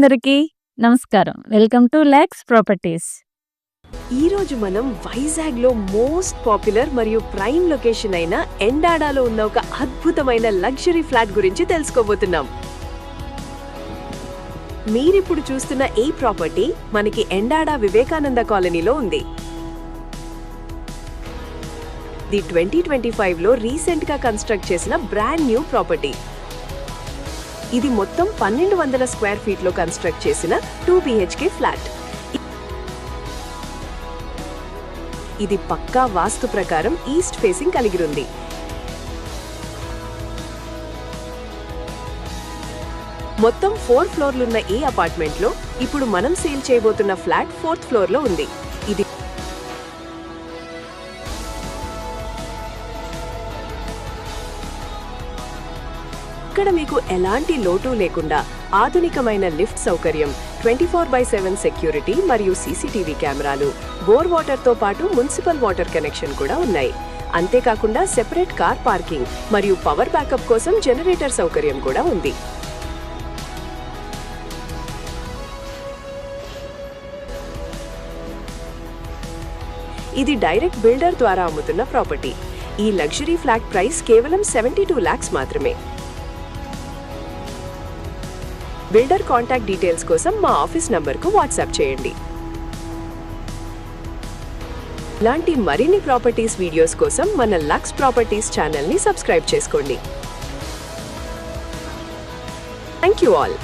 అందరికీ నమస్కారం. Welcome to Lex properties. ఈ రోజు మనం వైజాగ్లో మోస్ట్ పాపులర్ మరియు ప్రైమ్ లొకేషన్ అయిన ఎండాడాలో ఉన్న ఒక అద్భుతమైన లగ్జరీ ఫ్లాట్ గురించి తెలుసుకోబోతున్నాం. మీరిప్పుడు చూస్తున్న ఈ ప్రాపర్టీ మనకి ఎండాడా వివేకానంద కాలనీలో ఉంది. ఇది 2025లో రీసెంట్ గా కన్స్ట్రక్ట్ చేసిన బ్రాండ్ న్యూ ప్రాపర్టీ. ఇది మొత్తం 1200 స్క్వేర్ ఫీట్ లో కన్స్ట్రక్ట్ చేసిన 2 BHK ఫ్లాట్. ఇది పక్కా వాస్తు ప్రకారం ఈస్ట్ ఫేసింగ్ కలిగి ఉంది. మొత్తం 4 ఫ్లోర్లున్న ఈ అపార్ట్మెంట్ లో ఇప్పుడు మనం సేల్ చేయబోతున్న ఫ్లాట్ 4th ఫ్లోర్ లో ఉంది. ఇది ఇక్కడ మీకు ఎలాంటి లోటు లేకుండా ఆధునికమైన లిఫ్ట్ సౌకర్యం, 24/7 సెక్యూరిటీ మరియు CCTV కెమెరాలు, బోర్ వాటర్ తో పాటు మున్సిపల్ వాటర్ కనెక్షన్ కూడా ఉన్నాయి. అంతేకాకుండా సెపరేట్ కార్ పార్కింగ్ మరియు పవర్ బ్యాకప్ కోసం జనరేటర్ సౌకర్యం కూడా ఉంది. ఇది డైరెక్ట్ బిల్డర్ ద్వారా అమ్ముతున్న ప్రాపర్టీ. ఈ లగ్జరీ ఫ్లాట్ ప్రైస్ కేవలం 72 lakhs మాత్రమే. బిల్డర్ కాంటాక్ట్ డీటెయిల్స్ కోసం మా ఆఫీస్ నంబర్కు వాట్సాప్ చేయండి. ఇలాంటి మరిన్ని ప్రాపర్టీస్ వీడియోస్ కోసం మన లక్స్ ప్రాపర్టీస్ ఛానల్ని సబ్స్క్రైబ్ చేసుకోండి. Thank you all.